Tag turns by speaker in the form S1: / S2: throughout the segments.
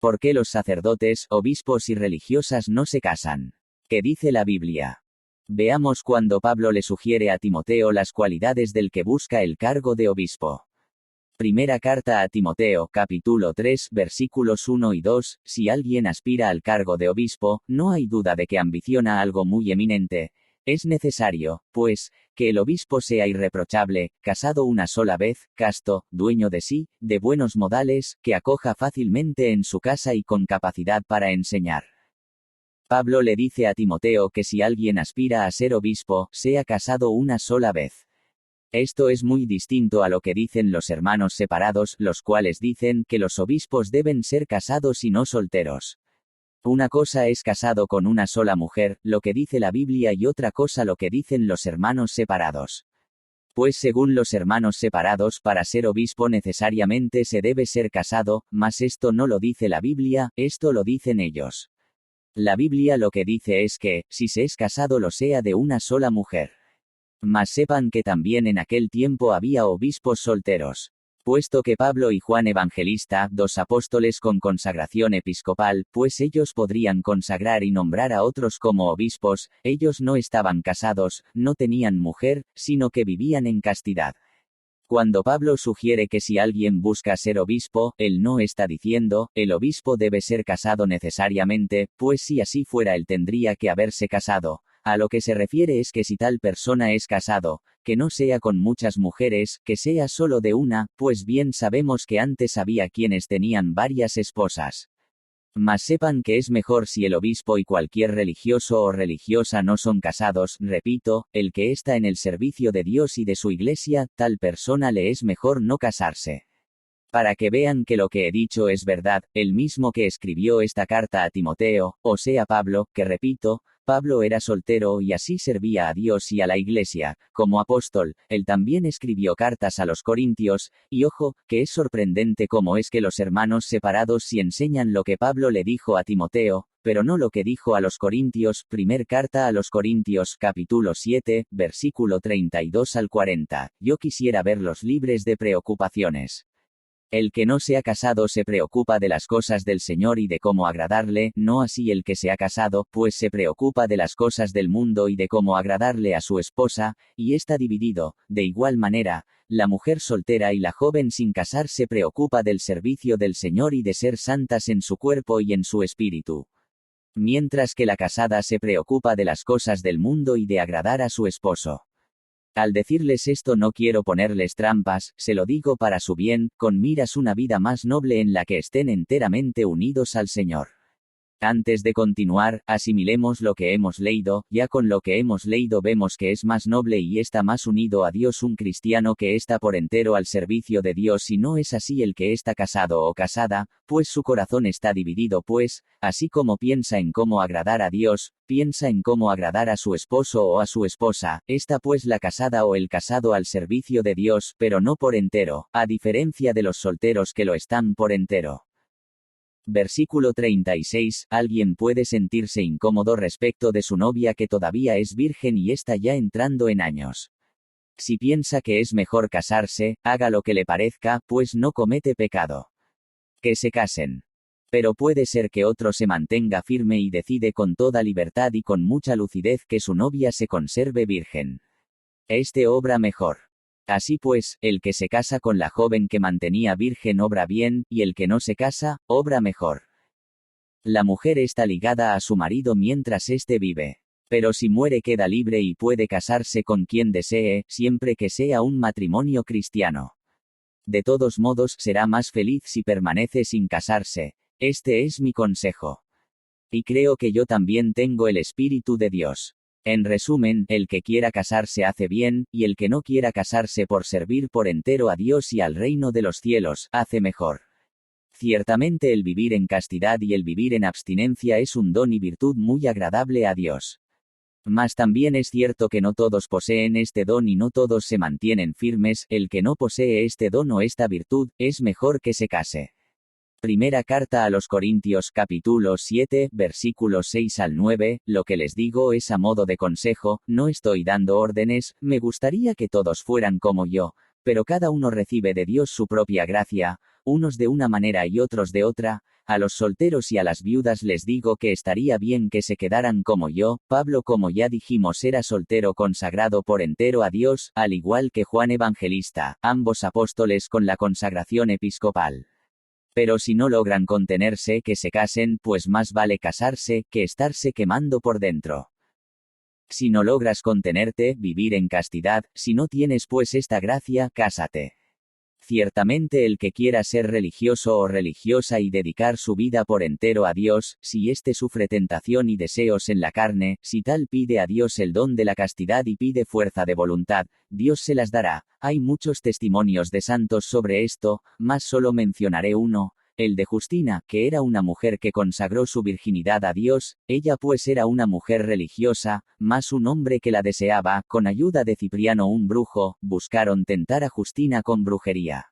S1: ¿Por qué los sacerdotes, obispos y religiosas no se casan? ¿Qué dice la Biblia? Veamos cuando Pablo le sugiere a Timoteo las cualidades del que busca el cargo de obispo. Primera carta a Timoteo, capítulo 3, versículos 1 y 2, si alguien aspira al cargo de obispo, no hay duda de que ambiciona algo muy eminente. Es necesario, pues, que el obispo sea irreprochable, casado una sola vez, casto, dueño de sí, de buenos modales, que acoja fácilmente en su casa y con capacidad para enseñar. Pablo le dice a Timoteo que si alguien aspira a ser obispo, sea casado una sola vez. Esto es muy distinto a lo que dicen los hermanos separados, los cuales dicen que los obispos deben ser casados y no solteros. Una cosa es casado con una sola mujer, lo que dice la Biblia, y otra cosa lo que dicen los hermanos separados. Pues según los hermanos separados, para ser obispo necesariamente se debe ser casado, mas esto no lo dice la Biblia, esto lo dicen ellos. La Biblia lo que dice es que, si se es casado lo sea de una sola mujer. Mas sepan que también en aquel tiempo había obispos solteros. Puesto que Pablo y Juan Evangelista, dos apóstoles con consagración episcopal, pues ellos podrían consagrar y nombrar a otros como obispos, ellos no estaban casados, no tenían mujer, sino que vivían en castidad. Cuando Pablo sugiere que si alguien busca ser obispo, él no está diciendo, el obispo debe ser casado necesariamente, pues si así fuera él tendría que haberse casado. A lo que se refiere es que si tal persona es casado, que no sea con muchas mujeres, que sea solo de una, pues bien sabemos que antes había quienes tenían varias esposas. Mas sepan que es mejor si el obispo y cualquier religioso o religiosa no son casados, repito, el que está en el servicio de Dios y de su iglesia, tal persona le es mejor no casarse. Para que vean que lo que he dicho es verdad, el mismo que escribió esta carta a Timoteo, o sea Pablo, que repito, Pablo era soltero y así servía a Dios y a la iglesia, como apóstol, él también escribió cartas a los corintios, y ojo, que es sorprendente cómo es que los hermanos separados sí enseñan lo que Pablo le dijo a Timoteo, pero no lo que dijo a los corintios. Primer carta a los corintios, capítulo 7, versículo 32 al 40, yo quisiera verlos libres de preocupaciones. El que no se ha casado se preocupa de las cosas del Señor y de cómo agradarle, no así el que se ha casado, pues se preocupa de las cosas del mundo y de cómo agradarle a su esposa, y está dividido. De igual manera, la mujer soltera y la joven sin casar se preocupa del servicio del Señor y de ser santas en su cuerpo y en su espíritu. Mientras que la casada se preocupa de las cosas del mundo y de agradar a su esposo. Al decirles esto no quiero ponerles trampas, se lo digo para su bien, con miras una vida más noble en la que estén enteramente unidos al Señor. Antes de continuar, asimilemos lo que hemos leído. Ya con lo que hemos leído vemos que es más noble y está más unido a Dios un cristiano que está por entero al servicio de Dios, y no es así el que está casado o casada, pues su corazón está dividido, pues, así como piensa en cómo agradar a Dios, piensa en cómo agradar a su esposo o a su esposa. Está pues la casada o el casado al servicio de Dios, pero no por entero, a diferencia de los solteros que lo están por entero. Versículo 36, alguien puede sentirse incómodo respecto de su novia que todavía es virgen y está ya entrando en años. Si piensa que es mejor casarse, haga lo que le parezca, pues no comete pecado. Que se casen. Pero puede ser que otro se mantenga firme y decide con toda libertad y con mucha lucidez que su novia se conserve virgen. Este obra mejor. Así pues, el que se casa con la joven que mantenía virgen obra bien, y el que no se casa, obra mejor. La mujer está ligada a su marido mientras éste vive. Pero si muere queda libre y puede casarse con quien desee, siempre que sea un matrimonio cristiano. De todos modos será más feliz si permanece sin casarse. Este es mi consejo. Y creo que yo también tengo el Espíritu de Dios. En resumen, el que quiera casarse hace bien, y el que no quiera casarse por servir por entero a Dios y al reino de los cielos, hace mejor. Ciertamente el vivir en castidad y el vivir en abstinencia es un don y virtud muy agradable a Dios. Mas también es cierto que no todos poseen este don y no todos se mantienen firmes. El que no posee este don o esta virtud, es mejor que se case. Primera carta a los Corintios, capítulo 7, versículos 6 al 9, lo que les digo es a modo de consejo, no estoy dando órdenes, me gustaría que todos fueran como yo, pero cada uno recibe de Dios su propia gracia, unos de una manera y otros de otra, A los solteros y a las viudas les digo que estaría bien que se quedaran como yo. Pablo, como ya dijimos, era soltero consagrado por entero a Dios, al igual que Juan Evangelista, ambos apóstoles con la consagración episcopal. Pero si no logran contenerse, que se casen, pues más vale casarse, que estarse quemando por dentro. Si no logras contenerte, vivir en castidad, si no tienes pues esta gracia, cásate. Ciertamente el que quiera ser religioso o religiosa y dedicar su vida por entero a Dios, si éste sufre tentación y deseos en la carne, si tal pide a Dios el don de la castidad y pide fuerza de voluntad, Dios se las dará. Hay muchos testimonios de santos sobre esto, mas solo mencionaré uno, el de Justina, que era una mujer que consagró su virginidad a Dios. Ella pues era una mujer religiosa, mas un hombre que la deseaba, con ayuda de Cipriano un brujo, buscaron tentar a Justina con brujería.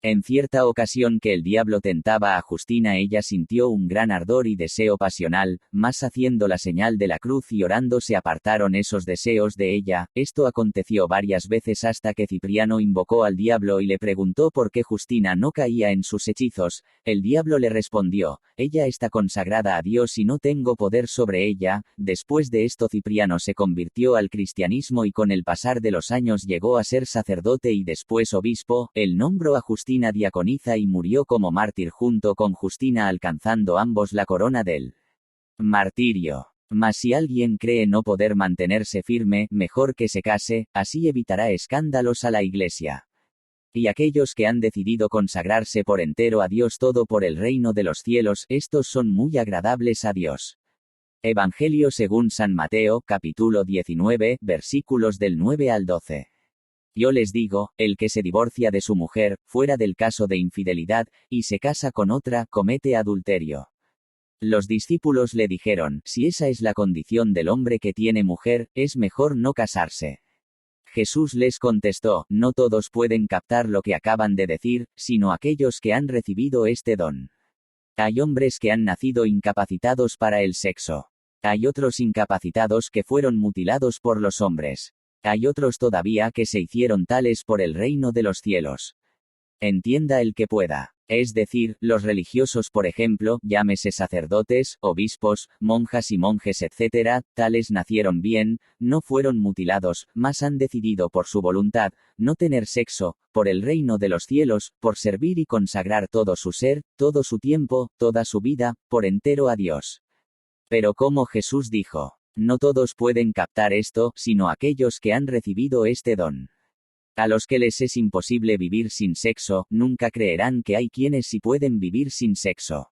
S1: En cierta ocasión que el diablo tentaba a Justina, ella sintió un gran ardor y deseo pasional, mas haciendo la señal de la cruz y orando se apartaron esos deseos de ella. Esto aconteció varias veces hasta que Cipriano invocó al diablo y le preguntó por qué Justina no caía en sus hechizos. El diablo le respondió: ella está consagrada a Dios y no tengo poder sobre ella. Después de esto Cipriano se convirtió al cristianismo y con el pasar de los años llegó a ser sacerdote y después obispo. Él nombró a Justina diaconisa y murió como mártir junto con Justina, alcanzando ambos la corona del martirio. Mas si alguien cree no poder mantenerse firme, mejor que se case, así evitará escándalos a la Iglesia. Y aquellos que han decidido consagrarse por entero a Dios todo por el reino de los cielos, estos son muy agradables a Dios. Evangelio según San Mateo, capítulo 19, versículos del 9 al 12. Yo les digo, el que se divorcia de su mujer, fuera del caso de infidelidad, y se casa con otra, comete adulterio. Los discípulos le dijeron: si esa es la condición del hombre que tiene mujer, es mejor no casarse. Jesús les contestó: no todos pueden captar lo que acaban de decir, sino aquellos que han recibido este don. Hay hombres que han nacido incapacitados para el sexo. Hay otros incapacitados que fueron mutilados por los hombres. Hay otros todavía que se hicieron tales por el reino de los cielos. Entienda el que pueda. Es decir, los religiosos, por ejemplo, llámese sacerdotes, obispos, monjas y monjes, etc., tales nacieron bien, no fueron mutilados, mas han decidido por su voluntad no tener sexo, por el reino de los cielos, por servir y consagrar todo su ser, todo su tiempo, toda su vida, por entero a Dios. Pero como Jesús dijo, no todos pueden captar esto, sino aquellos que han recibido este don. A los que les es imposible vivir sin sexo, nunca creerán que hay quienes sí pueden vivir sin sexo.